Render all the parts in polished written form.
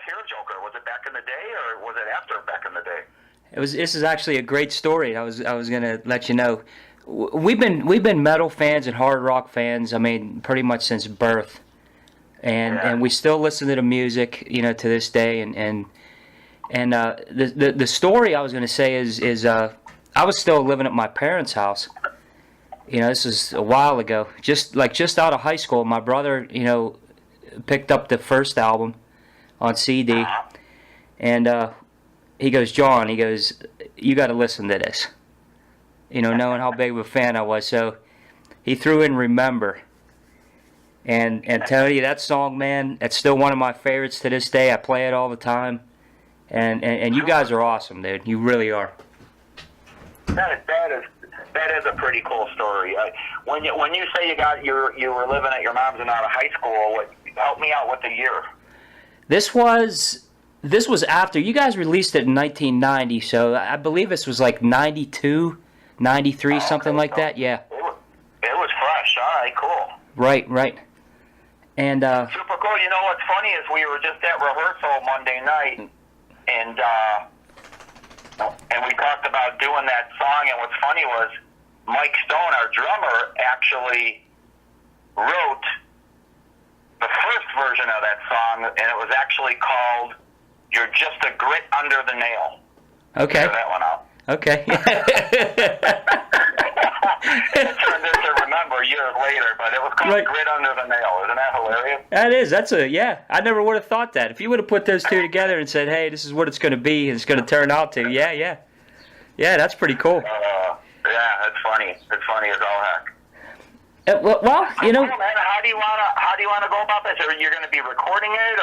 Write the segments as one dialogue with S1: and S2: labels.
S1: first hear of Joker? Was it back in the day, or was it after back in the day?
S2: This is actually a great story. I was gonna let you know. We've been metal fans and hard rock fans. I mean, pretty much since birth, and we still listen to the music, you know, to this day. And the story I was gonna say is I was still living at my parents' house. You know, this is a while ago. Just out of high school, my brother, you know, picked up the first album on CD, and he goes, John, he goes, you got to listen to this. You know, knowing how big of a fan I was, so he threw in Remember, and tell you that song, man, it's still one of my favorites to this day. I play it all the time, and you guys are awesome, dude. You really are.
S1: That is a pretty cool story. When you say you were living at your mom's and out of high school, help me out with the year.
S2: This was after you guys released it in 1990, so I believe this was like 92, 93, something like that. Yeah.
S1: It was fresh. All right, cool.
S2: Right. And
S1: super cool. You know what's funny is we were just at rehearsal Monday night, and we talked about doing that song. And what's funny was Mike Stone, our drummer, actually wrote the first version of that song, and it was actually called "You're Just a Grit Under the Nail."
S2: Okay.
S1: Figure that one out.
S2: Okay.
S1: It turned into Remember years later, but it was called Grit Under the Nail. Isn't that hilarious?
S2: That is. Yeah. I never would have thought that. If you would have put those two together and said, hey, this is what it's going to be, and it's going to turn out to. Yeah, that's pretty cool.
S1: Yeah, it's funny. It's funny as all heck.
S2: Well, you know.
S1: Man, how do you wanna go about this? Are you going to be recording it,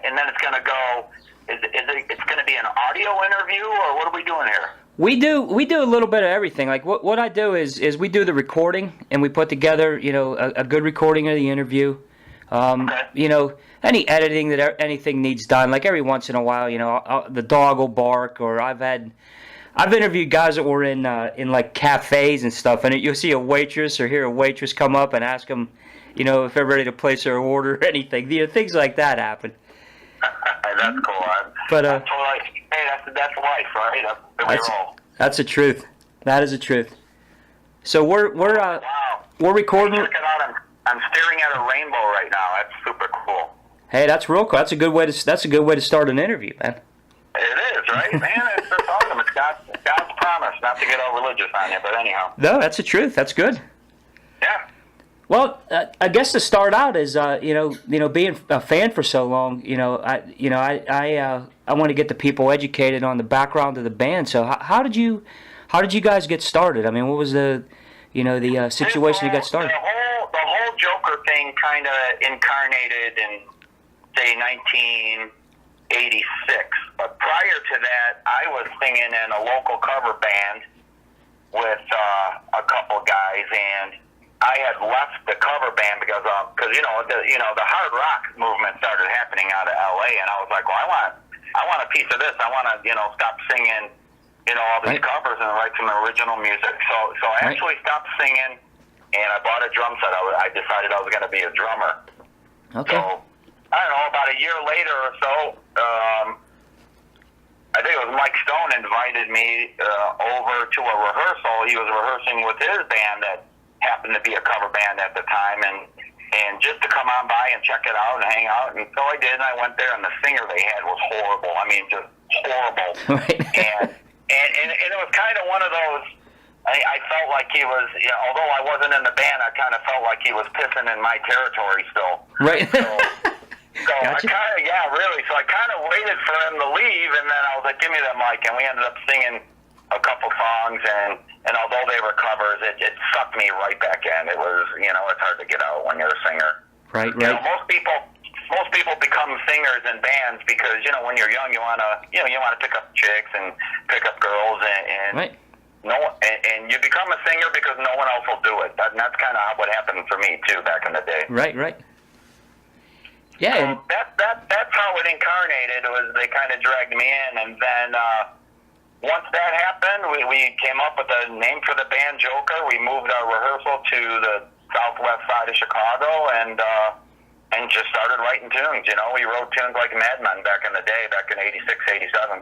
S1: and then it's going to go? It's going to be an audio interview, or what are we doing here?
S2: We do a little bit of everything. Like what I do is we do the recording, and we put together, you know, a good recording of the interview. Okay. You know, any editing that anything needs done. Like every once in a while, you know, the dog will bark, or I've interviewed guys that were in like cafes and stuff, and you'll see a waitress or hear a waitress come up and ask them, you know, if they're ready to place their order or anything. You know, things like that happen.
S1: That's cool. Hey, that's life, right?
S2: That's the truth. That is the truth. So we're recording.
S1: Check it out. I'm staring at a rainbow right now. That's super cool.
S2: Hey, that's real cool. That's a good way to start an interview, man.
S1: It is, right, man? It's awesome. It's God's promise. Not to get all religious on you, but anyhow.
S2: No, that's the truth. That's good.
S1: Yeah.
S2: Well, I guess to start out is you know being a fan for so long, I want to get the people educated on the background of the band. So how did you guys get started? I mean, what was the situation you got started?
S1: The whole Joker thing kind of incarnated in say 1986. But prior to that, I was singing in a local cover band with a couple guys, and I had left the cover band because the hard rock movement started happening out of LA, and I was like, well, I want a piece of this. I want to stop singing all these covers and write some original music. So I actually stopped singing, and I bought a drum set. I decided I was going to be a drummer.
S2: Okay.
S1: So I don't know, about a year later or so, I think it was Mike Stone invited me over to a rehearsal. He was rehearsing with his band that happened to be a cover band at the time, and just to come on by and check it out and hang out. And so I did, and I went there, and the singer they had was horrible. I mean, just horrible.
S2: Right.
S1: and it was kind of one of those, I felt like he was, although I wasn't in the band, I kind of felt like he was pissing in my territory still.
S2: Right.
S1: So
S2: Gotcha.
S1: So I kind of waited for him to leave, and then I was like, give me that mic, and we ended up singing a couple songs, and although they were covers, it sucked me right back in. It was, it's hard to get out when you're a singer.
S2: Right.
S1: Most people become singers in bands because, when you're young, you wanna pick up chicks and pick up girls, and
S2: right.
S1: And you become a singer because no one else will do it. And that's kind of what happened for me too back in the day.
S2: Right. Yeah.
S1: So that's how it incarnated. They kind of dragged me in, and then once that happened, we came up with a name for the band, Joker. We moved our rehearsal to the southwest side of Chicago, and and just started writing tunes. You know, we wrote tunes like madmen back in the day, back in '86, '87.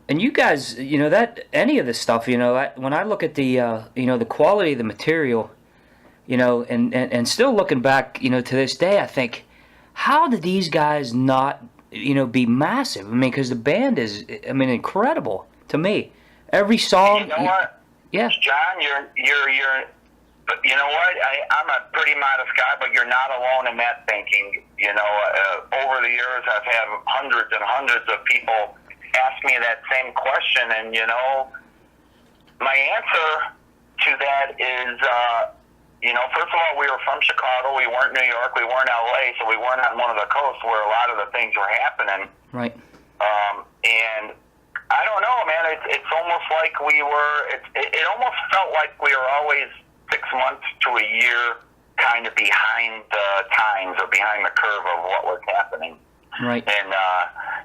S2: And you guys, you know, that any of this stuff, you know, when I look at the, you know, the quality of the material, you know, and still looking back, you know, to this day, I think, how did these guys not, you know, be massive? I mean, because the band is, I mean, incredible to me. Every song.
S1: You know what?
S2: Yeah.
S1: John, but you know what? I'm a pretty modest guy, but you're not alone in that thinking. You know, over the years, I've had hundreds and hundreds of people ask me that same question, and you know, my answer to that is, you know, first of all, we were from Chicago. We weren't New York. We weren't LA, so we weren't on one of the coasts where a lot of the things were happening.
S2: Right.
S1: And I don't know, man. It's almost like we were. It almost felt like we were always 6 months to a year, kind of behind the times or behind the curve of what was happening.
S2: Right.
S1: And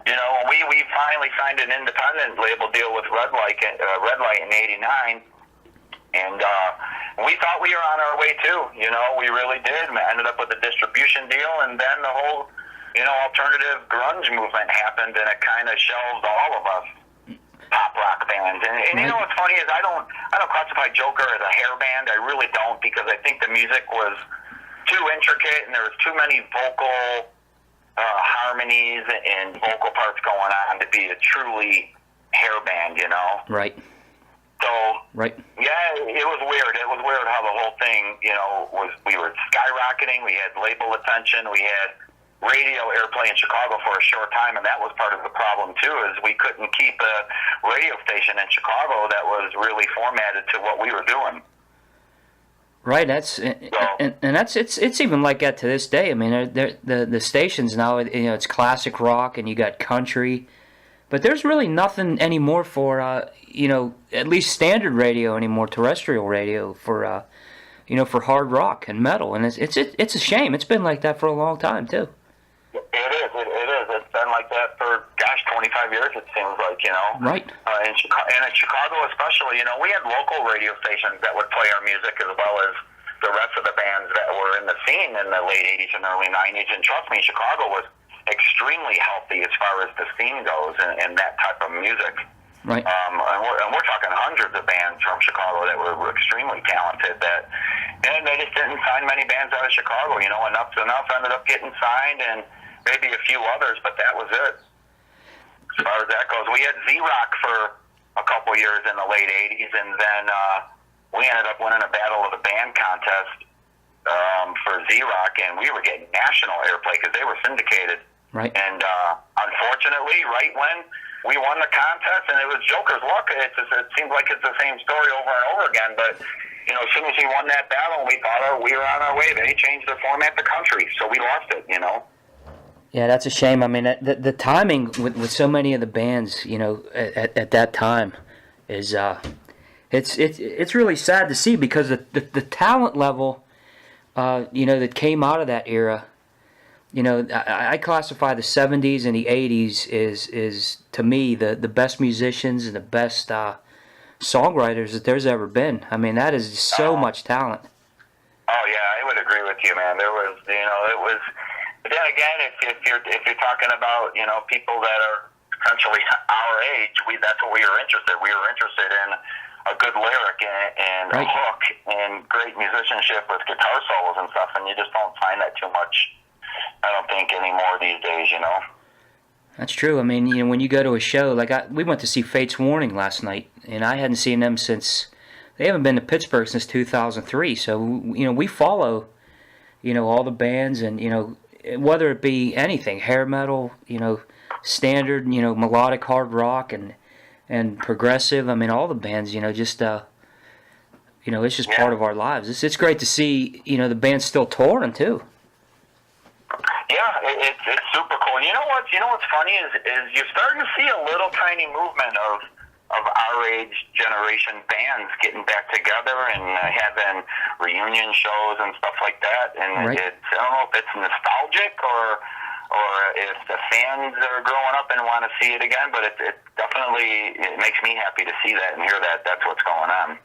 S1: you know, we finally signed an independent label deal with Red Light in '89, and we thought we were on our way too. You know, we really did. We ended up with a distribution deal, and then the whole, you know, alternative grunge movement happened, and it kind of shelved all of us pop rock bands. And you know what's funny is I don't classify Joker as a hair band. I really don't, because I think the music was too intricate, and there was too many vocal harmonies and vocal parts going on to be a truly hair band, you know?
S2: Right.
S1: So,
S2: right.
S1: Yeah, it was weird. It was weird how the whole thing, you know, we were skyrocketing. We had label attention. We had radio airplay in Chicago for a short time, and that was part of the problem, too, is we couldn't keep a radio station in Chicago that was really formatted to what we were doing.
S2: Right, that's and that's it's even like that to this day. I mean, the stations now, you know, it's classic rock and you got country, but there's really nothing anymore for you know, at least standard radio anymore, terrestrial radio for you know, for hard rock and metal, and it's a shame. It's been like that for a long time too.
S1: It is. It's been like that for 25 years. It seems like, you know.
S2: Right.
S1: In Chicago especially, you know, we had local radio stations that would play our music as well as the rest of the bands that were in the scene in the late 80s and early 90s. And trust me, Chicago was extremely healthy as far as the scene goes and that type of music.
S2: Right.
S1: And we're talking hundreds of bands from Chicago that were extremely talented and they just didn't sign many bands out of Chicago. You know, Enough's Enough ended up getting signed, and maybe a few others, but that was it. As far as that goes, we had Z-Rock for a couple years in the late 80s, and then we ended up winning a Battle of the Band contest for Z-Rock, and we were getting national airplay because they were syndicated.
S2: Right.
S1: And unfortunately, right when we won the contest, and it was Joker's luck, it seems like it's the same story over and over again, but you know, as soon as we won that battle, we thought we were on our way. They changed the format to country, so we lost it, you know.
S2: Yeah, that's a shame. I mean, the timing with so many of the bands, you know, at that time, is it's really sad to see, because the talent level, you know, that came out of that era, you know, I classify the 70s and the 80s is to me the best musicians and the best songwriters that there's ever been. I mean, that is so much talent.
S1: Oh yeah, I would agree with you, man. There was, you know, it was. But then again, if you're talking about, you know, people that are essentially our age, that's what we were interested. We were interested in a good lyric and
S2: right.
S1: a hook and great musicianship with guitar solos and stuff, and you just don't find that too much, I don't think, anymore these days, you know.
S2: That's true. I mean, you know, when you go to a show, like we went to see Fates Warning last night, and I hadn't seen them since, they haven't been to Pittsburgh since 2003, so, you know, we follow, you know, all the bands, and, you know, whether it be anything, hair metal, you know, standard, you know, melodic hard rock and progressive. I mean, all the bands, you know, just you know, it's just part of our lives. It's great to see, you know, the band's still touring too.
S1: Yeah, it's super cool. You know what's funny is you're starting to see a little tiny movement of our age generation bands getting back together and having reunion shows and stuff like that. And
S2: right.
S1: I don't know if it's nostalgic or if the fans are growing up and want to see it again, but it definitely makes me happy to see that and hear that that's what's going on.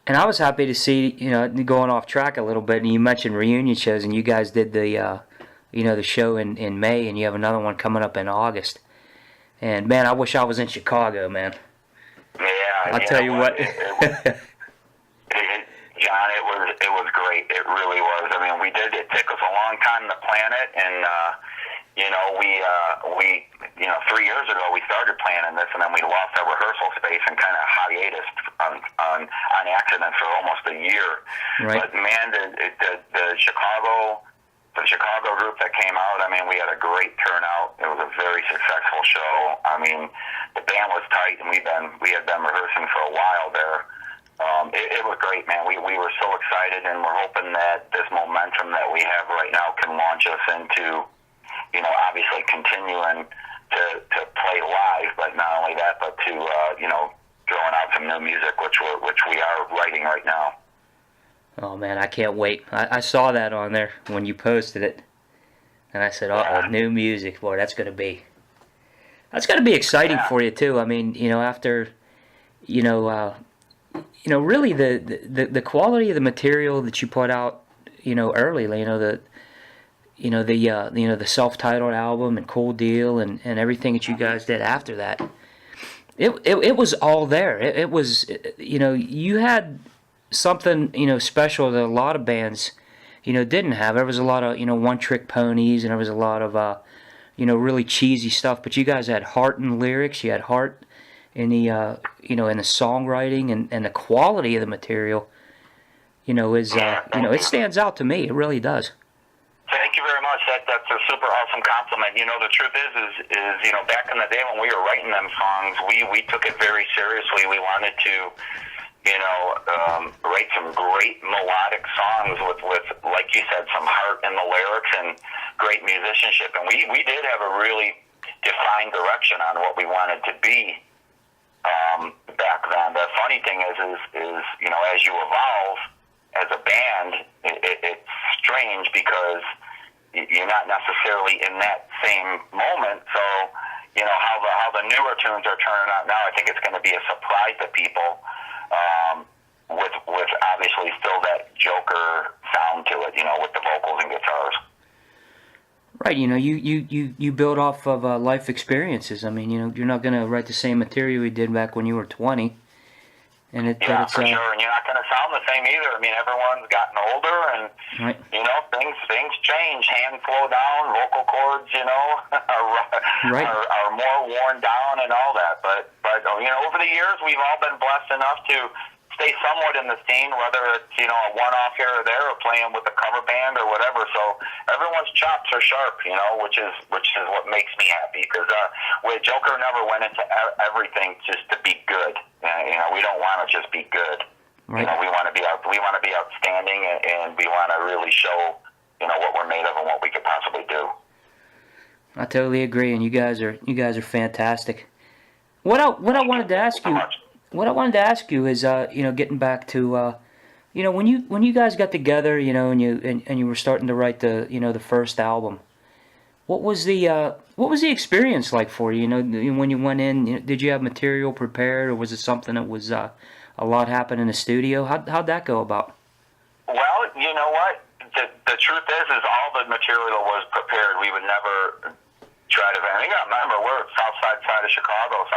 S2: And I was happy to see, going off track a little bit, and you mentioned reunion shows, and you guys did the, the show in May, and you have another one coming up in August. And, man, I wish I was in Chicago, man.
S1: Yeah.
S2: I'll tell you what.
S1: John, it was great. It really was. I mean, it took us a long time to plan it, and, we 3 years ago we started planning this, and then we lost our rehearsal space and kind of hiatus on accident for almost a year.
S2: Right.
S1: But man, the Chicago group that came out, I mean, we had a great turnout. It was a very successful show. I mean, the band was tight, and we had been rehearsing for a while there. It was great, man. We were so excited, and we're hoping that this momentum that we have right now can launch us into, obviously continuing to play live, but not only that, but to throwing out some new music, which we are writing right now.
S2: Oh man, I can't wait. I saw that on there when you posted it, and I said, new music, boy, that's gonna be exciting for you too. I mean, after, really the quality of the material that you put out, early, the self-titled album and Cool Deal and everything that you guys did after that. It was all there. It was, you had something, special that a lot of bands, didn't have. There was a lot of, one-trick ponies, and there was a lot of, really cheesy stuff. But you guys had heart in the lyrics. You had heart in the, in the songwriting, and the quality of the material, is, it stands out to me. It really does.
S1: Thank you very much. That's a super awesome compliment. The truth is back in the day when we were writing them songs, we took it very seriously. We wanted to, write some great melodic songs with, like you said, some heart in the lyrics and great musicianship. And we did have a really defined direction on what we wanted to be back then. The funny thing is as you evolve as a band, it's strange because you're not necessarily in that same moment. So, how the newer tunes are turning out now, I think it's going to be a surprise to people, with obviously still that Joker sound to it, with the vocals and guitars.
S2: Right, you build off of life experiences. I mean, you're not going to write the same material you did back when you were 20. And
S1: for sure, and you're not going to sound the same either. I mean, everyone's gotten older, and
S2: right.
S1: Things change. Hands slow down, vocal cords, are more worn down, and all that. But over the years, we've all been blessed enough to stay somewhat in the scene, whether it's a one-off here or there, or playing with a cover band or whatever. So everyone's chops are sharp, which is what makes me happy. Because with Joker never went into everything just to be good. We don't want to just be good. Right. We want to be outstanding, and we want to really show what we're made of and what we could possibly do.
S2: I totally agree, and you guys are fantastic. What I wanted to ask you. What I wanted to ask you is, getting back to, when you guys got together, and you were starting to write the first album. What was the experience like for you? When you went in, did you have material prepared, or was it something that was a lot happened in the studio? How'd that go about?
S1: Well, you know what? The truth is all the material was prepared. We would never try to. You got to remember, we're southwest side of Chicago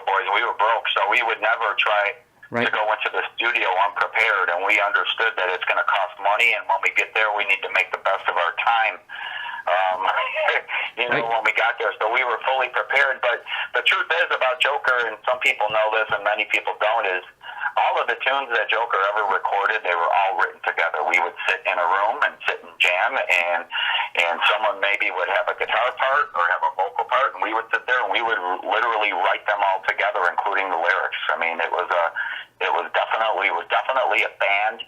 S1: boys, and we were broke, so we would never try to go into the studio unprepared. And we understood that it's going to cost money, and when we get there, we need to make the best of our time. When we got there, so we were fully prepared. But the truth is about Joker, and some people know this, and many people don't, is all of the tunes that Joker ever recorded, they were all written together. We would sit in a room and sit and jam, and someone maybe would have a guitar part or have a vocal part, and we would sit there and we would literally write them all together, including the lyrics. I mean, it was definitely a band,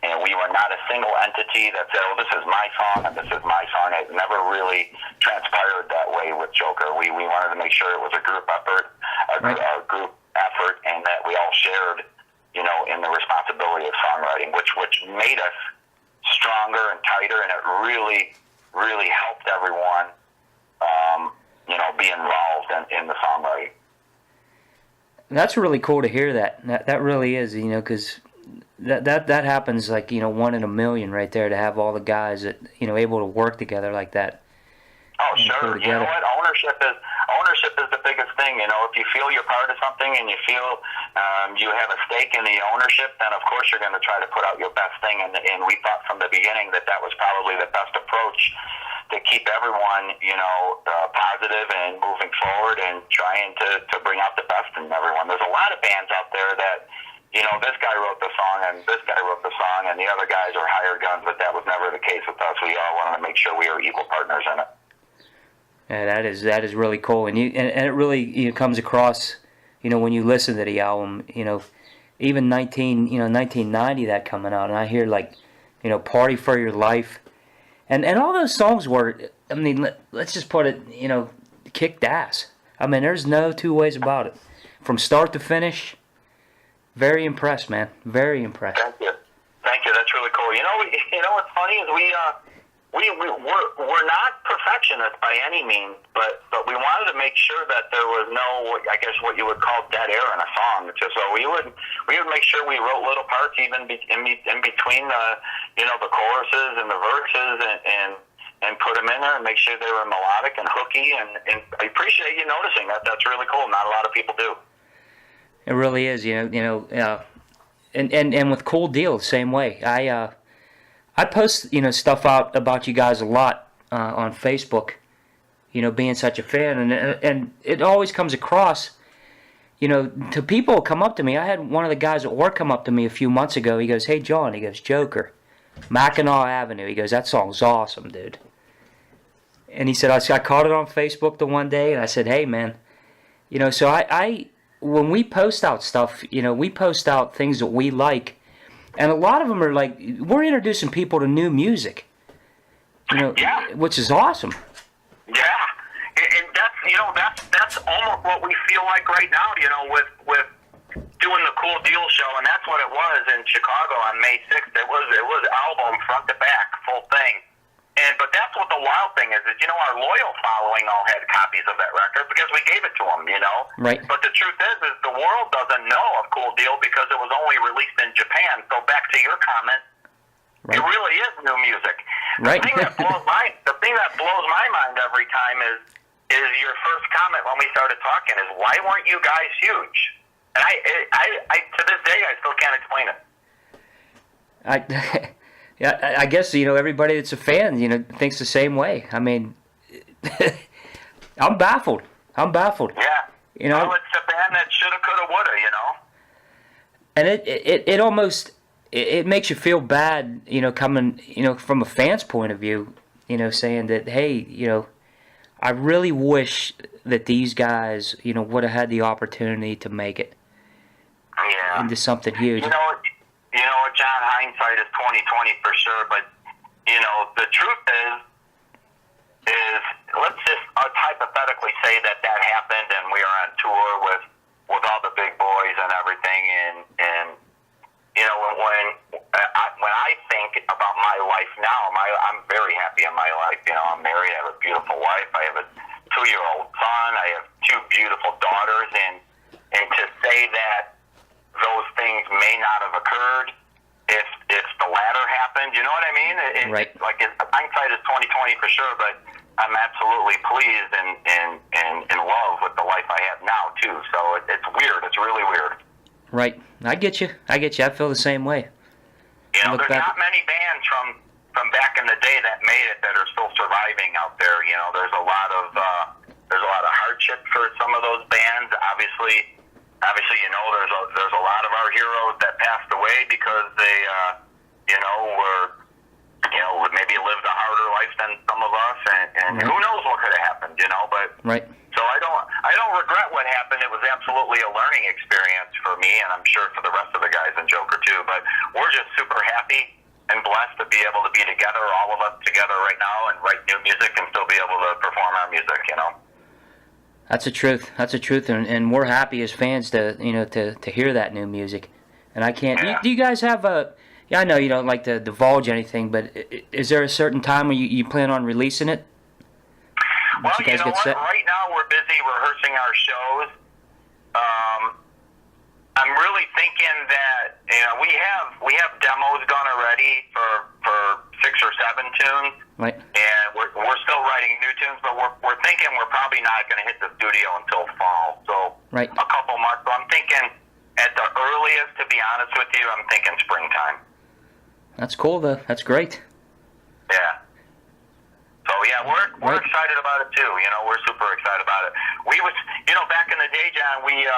S1: and we were not a single entity that said, "Oh, this is my song and this is my song." It never really transpired that way with Joker. We wanted to make sure it was a group effort, a group effort, and that we all shared, in the responsibility of songwriting, which made us stronger and tighter, and it really, really helped everyone, be involved in the songwriting.
S2: That's really cool to hear that. That really is, because that happens like, 1 in a million right there, to have all the guys that, able to work together like that.
S1: Oh, sure. You know what? Ownership is the biggest thing. If you feel you're part of something and you feel you have a stake in the ownership, then of course you're going to try to put out your best thing. And we thought from the beginning that was probably the best approach to keep everyone, positive and moving forward and trying to bring out the best in everyone. There's a lot of bands out there that, this guy wrote the song and this guy wrote the song and the other guys are hired guns, but that was never the case with us. We all wanted to make sure we were equal partners in it.
S2: Yeah, that is really cool, and it really comes across, when you listen to the album, even 1990 that coming out, and I hear like, Party for Your Life, and all those songs were, I mean, let's just put it, kicked ass. I mean, there's no two ways about it, from start to finish. Very impressed, man. Very impressed.
S1: Thank you. That's really cool. What's funny is we're not perfectionists by any means, but we wanted to make sure that there was no, I guess, what you would call dead air in a song. So we would make sure we wrote little parts even in between the choruses and the verses and put them in there and make sure they were melodic and hooky. And I appreciate you noticing that. That's really cool. Not a lot of people do.
S2: It really is, and with Cool Deal, the same way. I post, stuff out about you guys a lot on Facebook, being such a fan, and it always comes across, to people who come up to me. I had one of the guys at work come up to me a few months ago. He goes, "Hey, John," he goes, "Joker, Mackinac Avenue." He goes, "That song's awesome, dude." And he said, I caught it on Facebook the one day, and I said, "Hey, man, so I when we post out stuff, we post out things that we like. And a lot of them are like, we're introducing people to new music, which is awesome."
S1: Yeah, and that's almost what we feel like right now, with doing the Cool Deal show, and that's what it was in Chicago on May 6th. It was album front to back, full thing. But that's what the wild thing is our loyal following all had copies of that record because we gave it to them,
S2: Right.
S1: But the truth is the world doesn't know of Cool Deal because it was only released in Japan. So back to your comment, right. It really is new music.
S2: Right.
S1: The thing that blows my mind every time is your first comment when we started talking is, why weren't you guys huge? And I to this day I still can't explain it.
S2: Yeah, I guess, everybody that's a fan, thinks the same way. I mean, I'm baffled.
S1: Yeah. Well, it's a band that shoulda, coulda, woulda,
S2: And it almost, it makes you feel bad, coming, from a fan's point of view, saying that, hey, I really wish that these guys, would have had the opportunity to make it into something huge.
S1: John, hindsight is 20/20 for sure, but the truth is let's just hypothetically say that happened and we are on tour with all the big boys and everything, and when I think about my life now, I'm very happy in my life. I'm married, I have a beautiful wife, I have a 2-year-old son, I have 2 beautiful daughters, and to say that those things may not have occurred if the latter happened, you know what I mean?
S2: Right.
S1: Hindsight is 20/20 for sure, but I'm absolutely pleased and in love with the life I have now too. So it's weird. It's really weird.
S2: Right. I get you. I feel the same way.
S1: There's not many bands from back in the day that made it that are still surviving out there. There's a lot of hardship for some of those bands. Obviously, there's a lot of our heroes that passed away because they, were, maybe lived a harder life than some of us, and
S2: right.
S1: Who knows what could have happened, but.
S2: Right.
S1: So I don't regret what happened. It was absolutely a learning experience for me, and I'm sure for the rest of the guys in Joker too. But we're just super happy and blessed to be able to be together, all of us together right now, and write new music and still be able to perform our music,
S2: That's the truth. That's the truth, and we're happy as fans to hear that new music. And I can't.
S1: Yeah.
S2: Do you guys have a? Yeah, I know you don't like to divulge anything, but is there a certain time when you plan on releasing it?
S1: Well, you know what? Right now we're busy rehearsing our shows. I'm really thinking that we have demos done already for 6 or 7 tunes,
S2: Right.
S1: and we're still writing new tunes, but we're thinking we're probably not going to hit the studio until fall, so
S2: Right.
S1: a couple months. So I'm thinking at the earliest, to be honest with you, I'm thinking springtime.
S2: That's cool, though. That's great.
S1: Yeah. So yeah, we're
S2: Right.
S1: excited about it too. We're super excited about it. We was, back in the day, John, we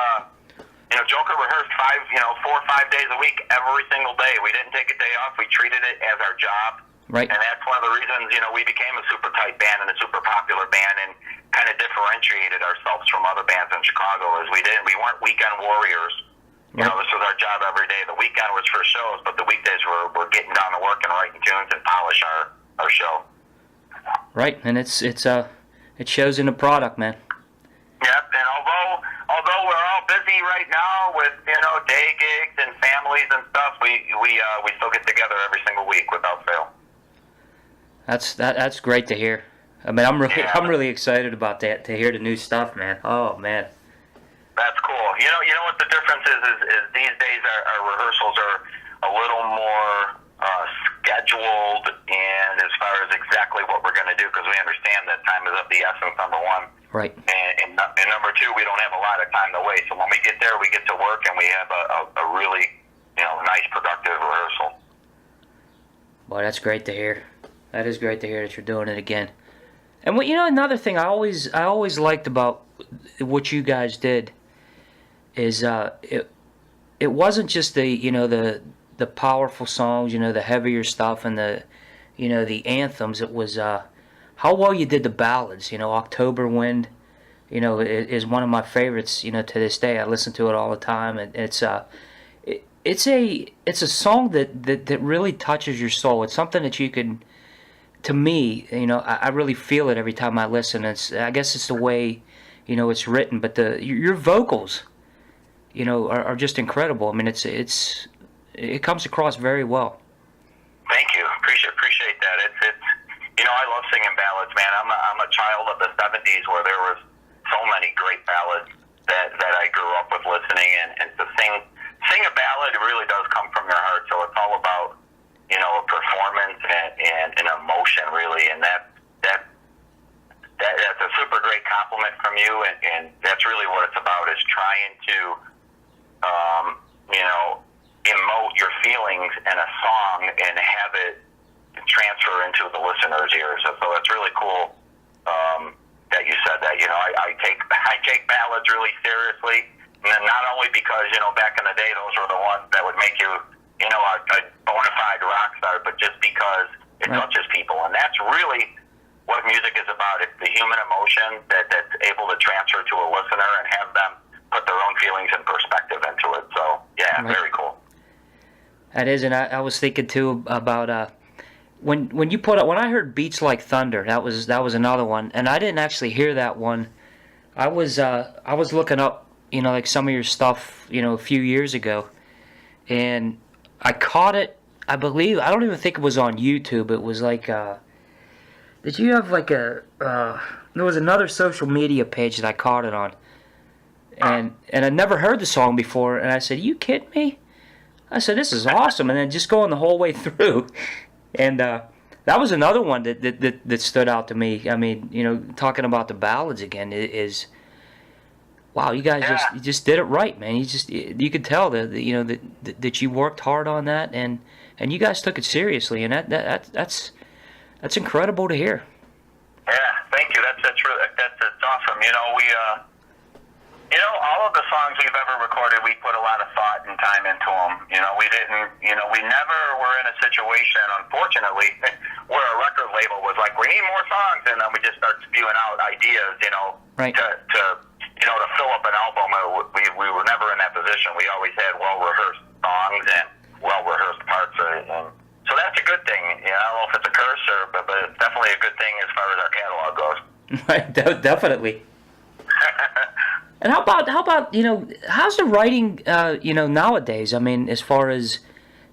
S1: Joker rehearsed 4 or 5 days a week, every single day. We didn't take a day off. We treated it as our job.
S2: Right.
S1: And that's one of the reasons, we became a super tight band and a super popular band and kind of differentiated ourselves from other bands in Chicago as we did. We weren't weekend warriors.
S2: Right.
S1: This was our job every day. The weekend was for shows, but the weekdays we're getting down to work and writing tunes and polish our show.
S2: Right, and it shows in the product, man.
S1: Yep, and although we're all busy right now with day gigs and families and stuff, we still get together every single week without fail.
S2: That's great to hear. I mean, I'm really excited about that, to hear the new stuff, man. Oh man.
S1: That's cool. You know what the difference is these days our rehearsals are a little more scheduled, and as far as exactly what we're going to do, because we understand that time is of the essence, number one.
S2: Right.
S1: And number two, we don't have a lot of time to waste. So when we get there, we get to work, and we have a really nice, productive rehearsal.
S2: Boy, that's great to hear. That is great to hear that you're doing it again. And another thing I always liked about what you guys did is it wasn't just the powerful songs, the heavier stuff and the anthems. It was how well you did the ballads. October Wind, is one of my favorites. To this day, I listen to it all the time, and it's a song that really touches your soul. It's something that you can. To me, I really feel it every time I listen. I guess it's the way, it's written, but your vocals, are just incredible. I mean, it comes across very well.
S1: Thank you. Appreciate that. It's I love singing ballads, man. I'm a child of the '70s where there was so many great ballads that I grew up with listening, and to sing a ballad, it really does come from your heart. So it's all about a performance and an emotion, really, and that's a super great compliment from you, and that's really what it's about, is trying to emote your feelings in a song and have it transfer into the listener's ears. So it's really cool that you said that. I take ballads really seriously, and not only because back in the day those were the ones that would make you a bona fide rock star, but just because it touches people. And that's really what music is about. It's the human emotion that's able to transfer to a listener and have them put their own feelings and perspective into it. So, yeah, very cool.
S2: That is, and I was thinking, too, about when I heard Beats Like Thunder, that was another one, and I didn't actually hear that one. I was looking up, like some of your stuff, a few years ago, and I caught it. I don't even think it was on YouTube. It was like, did you have like there was another social media page that I caught it on, and I'd never heard the song before, and I said, "You kidding me?" I said, "This is awesome," and then just going the whole way through, and that was another one that stood out to me. I mean, talking about the ballads again is. Wow, you guys just did it right, man. You could tell that you worked hard on that, and you guys took it seriously, and that's incredible to hear.
S1: Yeah, thank you. That's really that's awesome. All of the songs we've ever recorded, we put a lot of thought and time into them. We never were in a situation, unfortunately, where a record label was like, "We need more songs," and then we just start spewing out ideas,
S2: right.
S1: to fill up an album. We were never in that position. We always had well-rehearsed songs and well-rehearsed parts. And so that's a good thing. I don't know if it's a curse, but it's definitely a good thing as far as our catalog goes.
S2: Right, definitely. And how about how's the writing nowadays? I mean, as far as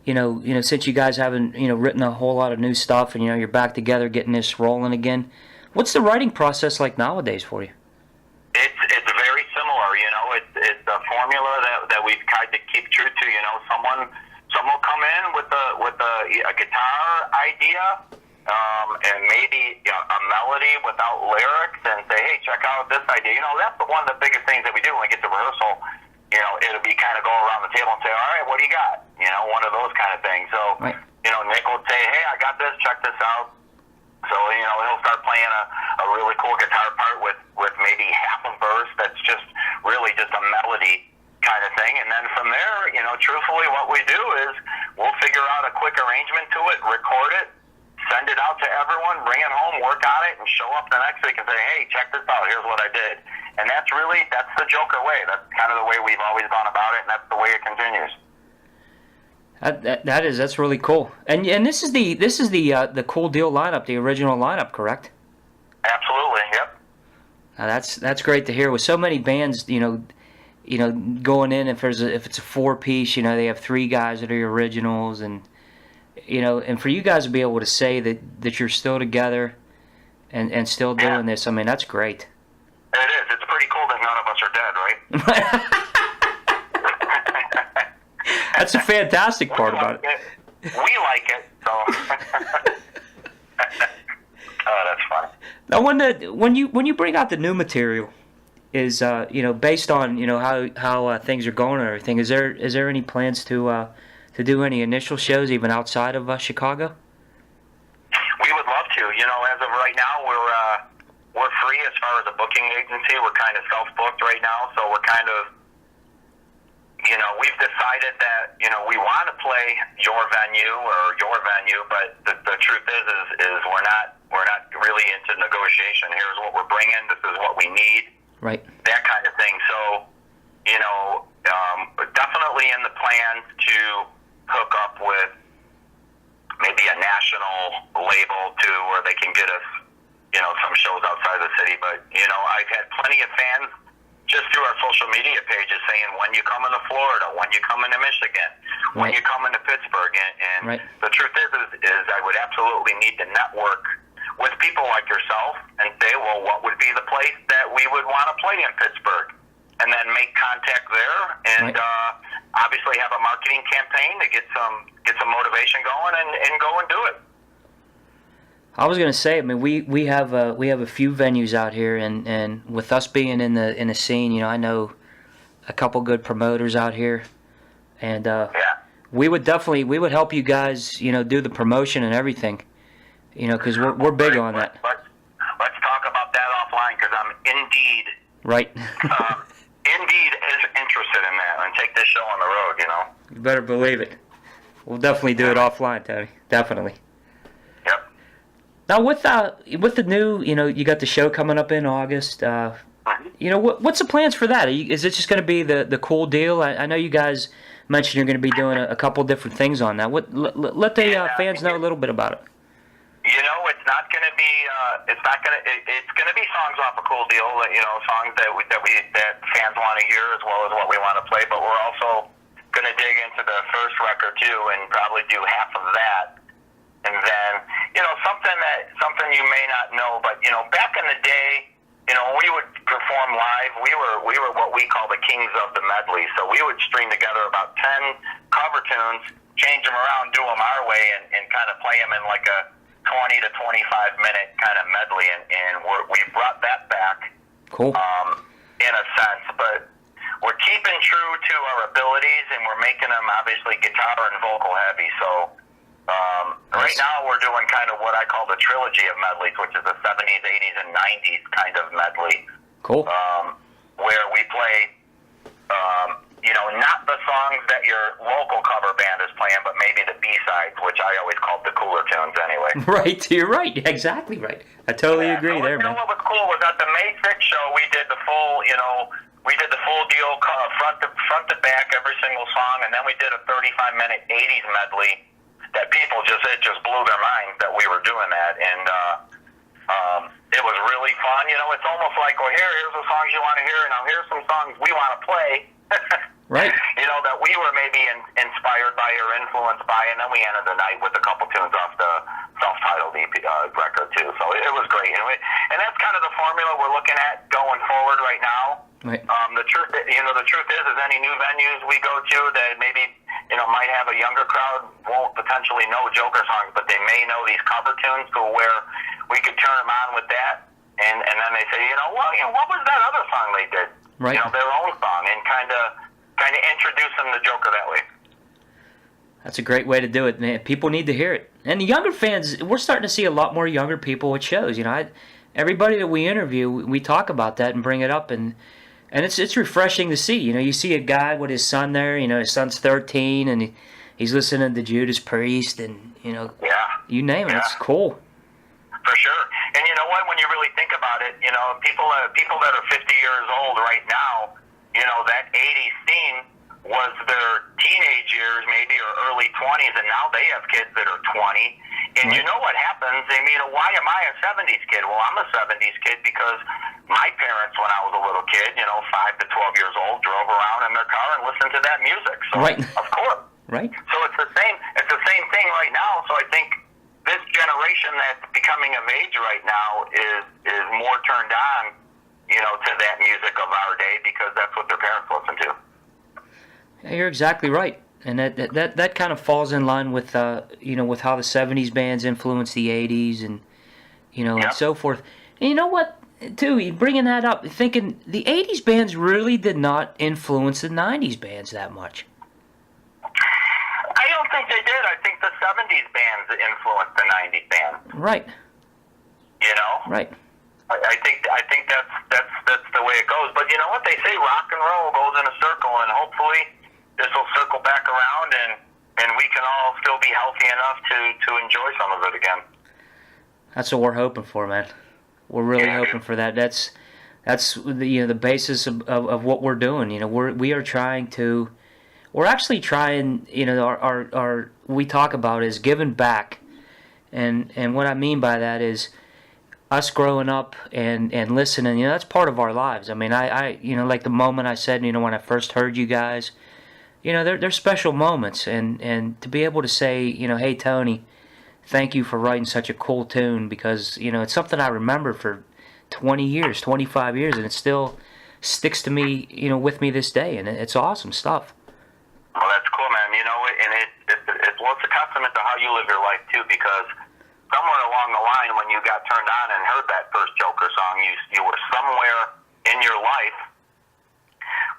S2: since you guys haven't written a whole lot of new stuff, and you're back together getting this rolling again, what's the writing process like nowadays for you?
S1: It's very similar. It's a formula that we've tried to keep true to. You know, someone will come in with a guitar idea, and maybe a melody without lyrics, and say, hey, check out this idea. You know, that's one of the biggest things that we do when we get to rehearsal. You know, it'll be kind of go around the table and say, all right, what do you got? You know, one of those kind of things. So,
S2: right.
S1: You know, Nick will say, hey, I got this, check this out. So, you know, he'll start playing a really cool guitar part with maybe half a verse that's just really just a melody kind of thing. And then from there, you know, truthfully, what we do is we'll figure out a quick arrangement to it, record it, send it out to everyone, bring it home, work on it, and show up the next week and say, hey, check this out, here's what I did. And that's the Joker way. That's kind of the way we've always gone about it, and that's the way it continues.
S2: That's really cool. And this is the Cool Deal lineup, the original lineup, correct?
S1: Absolutely, yep.
S2: That's great to hear. With so many bands, you know, going in, if it's a 4-piece, you know, they have 3 guys that are your originals, and you know, and for you guys to be able to say that you're still together and still doing this, I mean, that's great.
S1: It is. It's pretty cool that none of us are dead, right?
S2: That's the fantastic part about it.
S1: We like it, so. Oh, that's funny.
S2: Now, when you bring out the new material, is you know, based on, you know, how things are going and everything, is there any plans to do any initial shows even outside of Chicago?
S1: We would love to. You know, as of right now, we're free as far as a booking agency. We're kind of self-booked right now, so we're kind of, you know, we've decided that, you know, we want to play your venue, but the truth is we're not really into negotiation. Here's what we're bringing. This is what we need.
S2: Right.
S1: That kind of thing. So, you know, definitely in the plans to hook up with maybe a national label too, where they can get us, you know, some shows outside the city. But, you know, I've had plenty of fans just through our social media pages saying, when you come into Florida, when you come into Michigan, when you come into Pittsburgh. And
S2: right.
S1: The truth is I would absolutely need to network with people like yourself and say, well, what would be the place that we would want to play in Pittsburgh? And then make contact there, and obviously have a marketing campaign to get some motivation going and go and do it.
S2: I was gonna say, I mean, we have a few venues out here, and with us being in the scene, you know, I know a couple good promoters out here, and we would help you guys, you know, do the promotion and everything, you know, because we're big on that.
S1: Let's talk about that offline, because I'm indeed
S2: right.
S1: Indeed is interested in that, and take this show on the road, you know.
S2: You better believe it. We'll definitely do it offline, Tony. Definitely.
S1: Yep.
S2: Now with the new, you know, you got the show coming up in August. You know, what's the plans for that? Is it just going to be the Cool Deal? I know you guys mentioned you're going to be doing a couple different things on that. Let the fans know a little bit about it.
S1: You know, it's not going to be. It's going to be songs off a Cool Deal. You know, songs that fans want to hear as well as what we want to play. But we're also going to dig into the first record too, and probably do half of that. And then, you know, something you may not know, but you know, back in the day, you know, when we would perform live, we were what we call the kings of the medley. So we would string together about 10 cover tunes, change them around, do them our way, and kind of play them in like a 20 to 25 minute kind of medley, and we brought that back.
S2: Cool.
S1: In a sense, but we're keeping true to our abilities, and we're making them obviously guitar and vocal heavy. So right now we're doing kind of what I call the trilogy of medleys, which is the 70s, 80s, and 90s kind of medley.
S2: Cool.
S1: Where we play, you know, not the songs that your local cover band is playing, but maybe the B-sides, which I always called the cooler tunes anyway.
S2: Right, you're right. Exactly right. I totally agree there, man.
S1: You know what was cool was at the May 6th show, we did the full, you know, deal, front to back, every single song, and then we did a 35-minute 80s medley that people it just blew their minds that we were doing that, and it was really fun. You know, it's almost like, well, here's the songs you want to hear, and now here's some songs we want to play.
S2: Right.
S1: You know, that we were maybe inspired by or influenced by, and then we ended the night with a couple tunes off the self-titled EP record too. So it was great, and that's kind of the formula we're looking at going forward right now.
S2: Right.
S1: The truth the truth is any new venues we go to that maybe, might have a younger crowd won't potentially know Joker songs, but they may know these cover tunes to where we could turn them on with that, and then they say, what was that other song they did?
S2: Right.
S1: Their own song, and kind of introduce them to Joker that way.
S2: That's a great way to do it, man. People need to hear it. And the younger fans, we're starting to see a lot more younger people at shows. Everybody that we interview, we talk about that and bring it up, and it's refreshing to see. You see a guy with his son there. His son's 13, and he's listening to Judas Priest, and
S1: yeah,
S2: you name it.
S1: Yeah.
S2: It's cool.
S1: For sure. And you know what? When you really think about it, people that are 50 years old right now, that 80s scene was their teenage years, maybe, or early 20s, and now they have kids that are 20. And
S2: right.
S1: You know what happens? Why am I a 70s kid? Well, I'm a 70s kid because my parents, when I was a little kid, 5 to 12 years old, drove around in their car and listened to that music. So,
S2: right.
S1: Of course.
S2: Right.
S1: So it's the same thing right now. So I think this generation that's becoming of age right now is more turned on, to that music of our day because that's what their parents listen to.
S2: Yeah, you're exactly right, and that kind of falls in line with with how the '70s bands influenced the '80s, and and so forth. And you know what, too, you bringing that up, thinking the '80s bands really did not influence the '90s bands that much.
S1: I don't think they did. I think the '70s bands influenced the '90s bands.
S2: Right.
S1: Right. I think that's the way it goes. But you know what they say? Rock and roll goes in a circle, and hopefully this will circle back around, and we can all still be healthy enough to enjoy some of it again. That's
S2: what we're hoping for, man. We're really hoping for that. That's the basis of what we're doing. We're actually trying. Our we talk about is giving back, and what I mean by that is us growing up and listening. That's part of our lives. I like the moment I said, when I first heard you guys, they're special moments, and to be able to say, hey Tony, thank you for writing such a cool tune, because it's something I remember for 20 years, 25 years, and it still sticks to me, with me this day, and it's awesome stuff.
S1: Well, that's cool, man. And it's a testament to how you live your life too, because somewhere along the line, when you got turned on and heard that first Joker song, you were somewhere in your life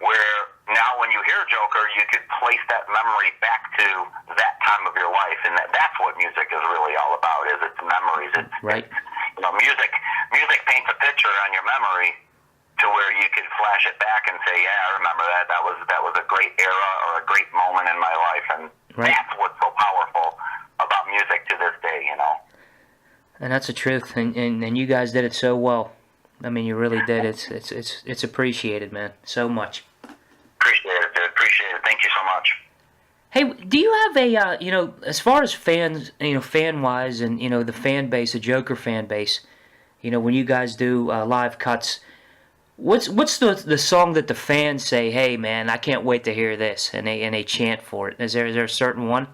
S1: where now when you hear Joker, you could place that memory back to that time of your life, and that's what music is really all about. Is it's memories. It's
S2: right.
S1: Music paints a picture on your memory to where you can flash it back and say, yeah, I remember that. That was a great era or a great moment in my life, and
S2: right.
S1: That's what's so powerful about music to this day.
S2: And that's the truth, and you guys did it so well. You really did. It's appreciated, man, so much.
S1: Appreciate it, dude. Appreciate it. Thank you so much.
S2: Hey, do you have a as far as fans, fan wise, and the fan base, the Joker fan base, when you guys do live cuts, what's the song that the fans say, hey man, I can't wait to hear this, and they chant for it? Is there a certain one?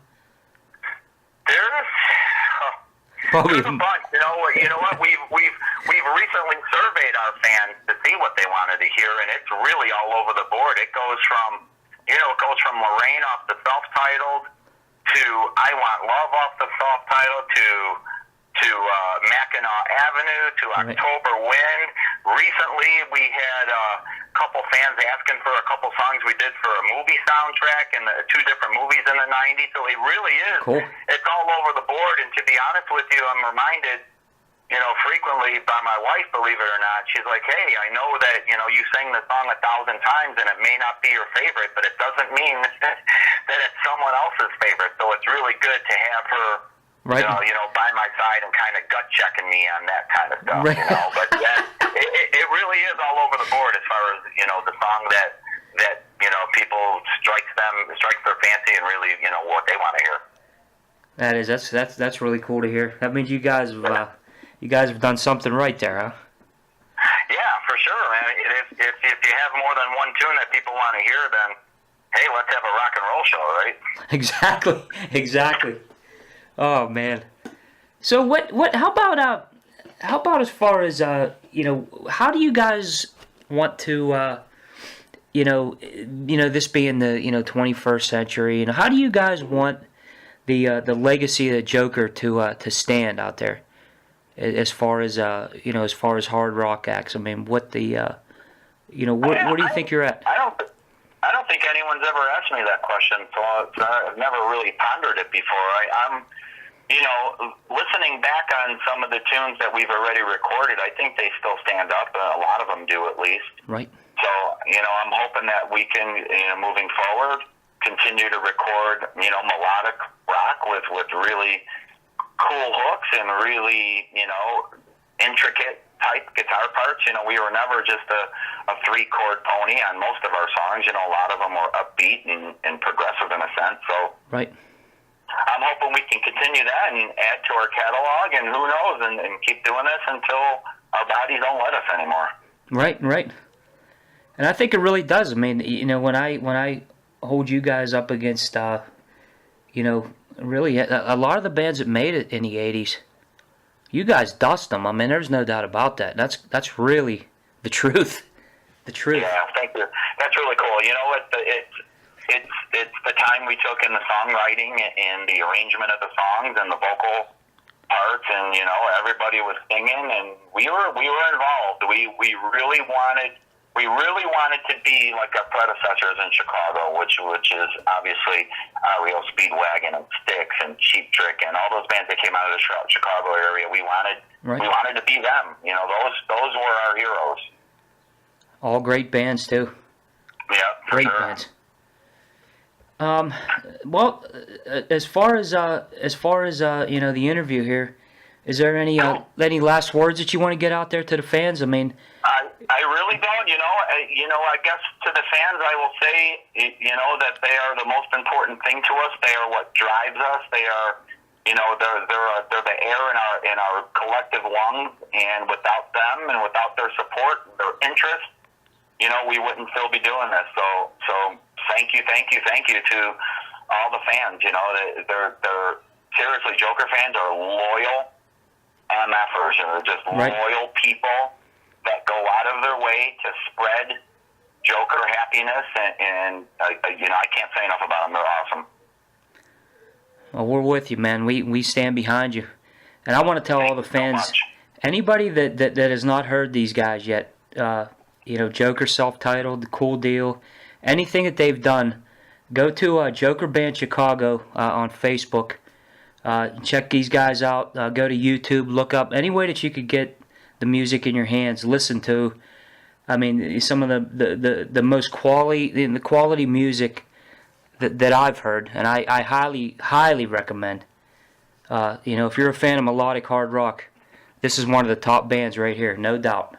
S1: There's a bunch. You know what? We've recently surveyed our fans to see what they wanted to hear, and it's really all over the board. It goes from Lorraine off the self-titled to I Want Love off the self-titled to Mackinac Avenue to October Wind. Recently, we had a couple fans asking for a couple songs we did for a movie soundtrack and two different movies in the '90s. So it really is.
S2: Cool.
S1: It's all over the board. And to be honest with you, I'm reminded, frequently by my wife, believe it or not. She's like, hey, I know that, you sang the song 1,000 times and it may not be your favorite, but it doesn't mean that it's someone else's favorite. So it's really good to have her,
S2: right.
S1: By my side and kind of gut checking me on that kind of stuff,
S2: right.
S1: But it really is all over the board as far as, the song that people strikes their fancy and really, what they want to hear.
S2: That's really cool to hear. That means you guys have done something right there, huh?
S1: Yeah, for sure, man. If you have more than one tune that people want to hear, then hey, let's have a rock and roll show, right?
S2: Exactly. Oh man. So how about as far as how do you guys want to this being the 21st century, how do you guys want the legacy of the Joker to stand out there, as far as as far as hard rock acts? I mean, what the where do you think you're at?
S1: I don't think anyone's ever asked me that question, so I've never really pondered it before. I'm listening back on some of the tunes that we've already recorded, I think they still stand up. A lot of them do, at least.
S2: Right.
S1: So, I'm hoping that we can, moving forward, continue to record, melodic rock with really cool hooks and really, intricate type guitar parts. We were never just a three-chord pony on most of our songs. A lot of them were upbeat and progressive in a sense. So,
S2: right.
S1: I'm hoping we can continue that and add to our catalog, and who knows, and keep doing this until our bodies don't let us anymore.
S2: Right. And I think it really does. I mean, when I hold you guys up against, really a lot of the bands that made it in the '80s, you guys dust them. I mean, there's no doubt about that. That's really the truth. The truth.
S1: Yeah, thank you. That's really cool. It's the time we took in the songwriting and the arrangement of the songs and the vocal parts, and everybody was singing, and we were involved. We really wanted to be like our predecessors in Chicago, which is obviously REO Speedwagon and Styx and Cheap Trick and all those bands that came out of the Chicago area. We wanted to be them. Those were our heroes.
S2: All great bands too.
S1: Yeah,
S2: great
S1: sure.
S2: Bands. Well, as far as the interview here, is there any last words that you want to get out there to the fans? I mean,
S1: I really don't. I guess to the fans, I will say, that they are the most important thing to us. They are what drives us. They are, they're the air in our collective lungs. And without them and without their support, their interest, we wouldn't still be doing this. So thank you to all the fans. They're seriously, Joker fans are loyal MFers. They're just loyal people that go out of their way to spread Joker happiness, and I can't say enough about them. They're awesome.
S2: Well, we're with you, man. We stand behind you, and I want to tell all the fans, anybody that has not heard these guys yet, Joker self-titled, The Cool Deal, anything that they've done, go to Joker Band Chicago on Facebook. Check these guys out. Go to YouTube. Look up any way that you could get the music in your hands. Listen to, I mean, some of the most quality music that I've heard, and I highly recommend. If you're a fan of melodic hard rock, this is one of the top bands right here, no doubt.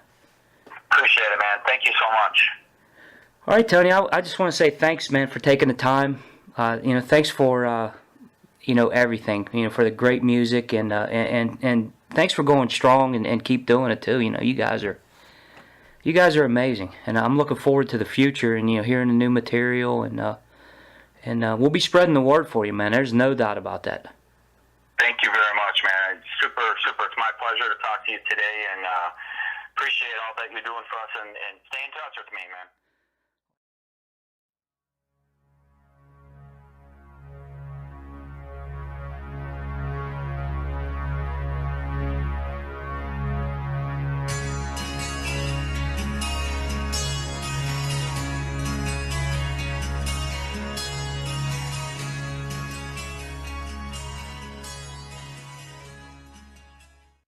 S1: Appreciate it, man. Thank you so much.
S2: All right, Tony. I just want to say thanks, man, for taking the time. Thanks for everything. For the great music, and thanks for going strong and keep doing it too. You guys are amazing, and I'm looking forward to the future and hearing the new material, and we'll be spreading the word for you, man. There's no doubt about that.
S1: Thank you very much, man. It's super. It's my pleasure to talk to you today, and appreciate all that you're doing for us, and stay in touch with me, man.